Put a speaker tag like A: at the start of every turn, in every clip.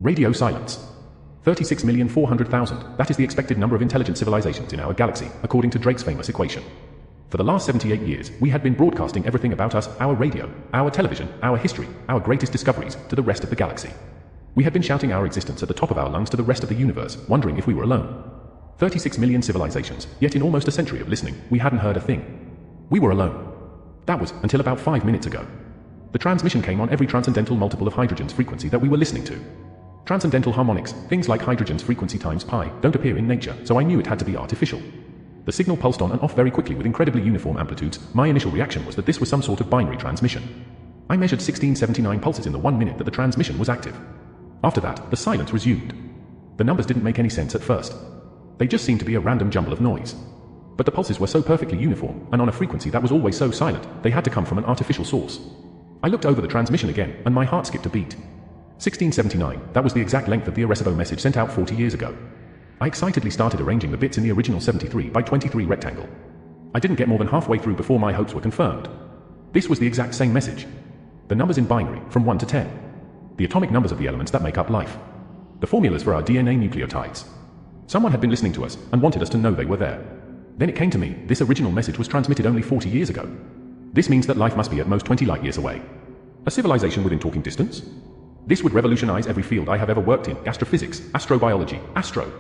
A: Radio silence. 36,400,000, that is the expected number of intelligent civilizations in our galaxy, according to Drake's famous equation. For the last 78 years, we had been broadcasting everything about us, our radio, our television, our history, our greatest discoveries, to the rest of the galaxy. We had been shouting our existence at the top of our lungs to the rest of the universe, wondering if we were alone. 36 million civilizations, yet in almost a century of listening, we hadn't heard a thing. We were alone. That was until about 5 minutes ago. The transmission came on every transcendental multiple of hydrogen's frequency that we were listening to. Transcendental harmonics, things like hydrogen's frequency times pi, don't appear in nature, so I knew it had to be artificial. The signal pulsed on and off very quickly with incredibly uniform amplitudes. My initial reaction was that this was some sort of binary transmission. I measured 1679 pulses in the 1 minute that the transmission was active. After that, the silence resumed. The numbers didn't make any sense at first. They just seemed to be a random jumble of noise. But the pulses were so perfectly uniform, and on a frequency that was always so silent, they had to come from an artificial source. I looked over the transmission again, and my heart skipped a beat. 1679, that was the exact length of the Arecibo message sent out 40 years ago. I excitedly started arranging the bits in the original 73 by 23 rectangle. I didn't get more than halfway through before my hopes were confirmed. This was the exact same message. The numbers in binary, from 1 to 10. The atomic numbers of the elements that make up life. The formulas for our DNA nucleotides. Someone had been listening to us, and wanted us to know they were there. Then it came to me, this original message was transmitted only 40 years ago. This means that life must be at most 20 light years away. A civilization within talking distance? This would revolutionize every field I have ever worked in, astrophysics, astrobiology, astro.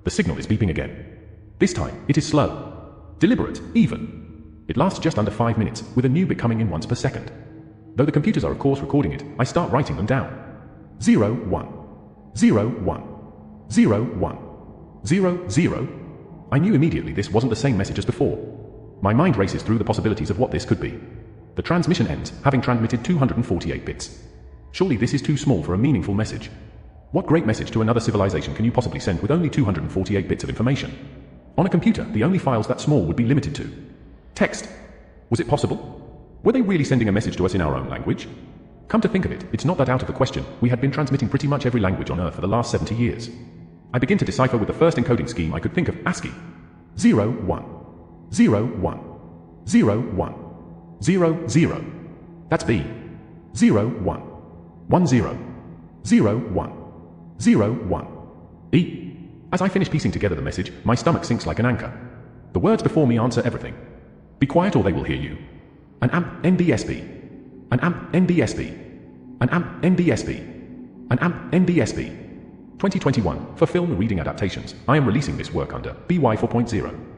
A: The signal is beeping again. This time, it is slow. Deliberate, even. It lasts just under 5 minutes, with a new bit coming in once per second. Though the computers are of course recording it, I start writing them down. 0, 1. 0, 1. 0, 1. 0, 0. I knew immediately this wasn't the same message as before. My mind races through the possibilities of what this could be. The transmission ends, having transmitted 248 bits. Surely this is too small for a meaningful message. What great message to another civilization can you possibly send with only 248 bits of information? On a computer, the only files that small would be limited to text. Was it possible? Were they really sending a message to us in our own language? Come to think of it, it's not that out of the question. We had been transmitting pretty much every language on Earth for the last 70 years. I begin to decipher with the first encoding scheme I could think of, ASCII. 0, 1. 0, 1. 0, 1. 0, 0. That's B. 0, 1. 1, 0. 0, 1. 0, 1. E. As I finish piecing together the message, my stomach sinks like an anchor. The words before me answer everything. Be quiet or they will hear you. An amp NBSB. An amp NBSB. An amp NBSB. An amp NBSB. 2021, for film reading adaptations, I am releasing this work under BY 4.0.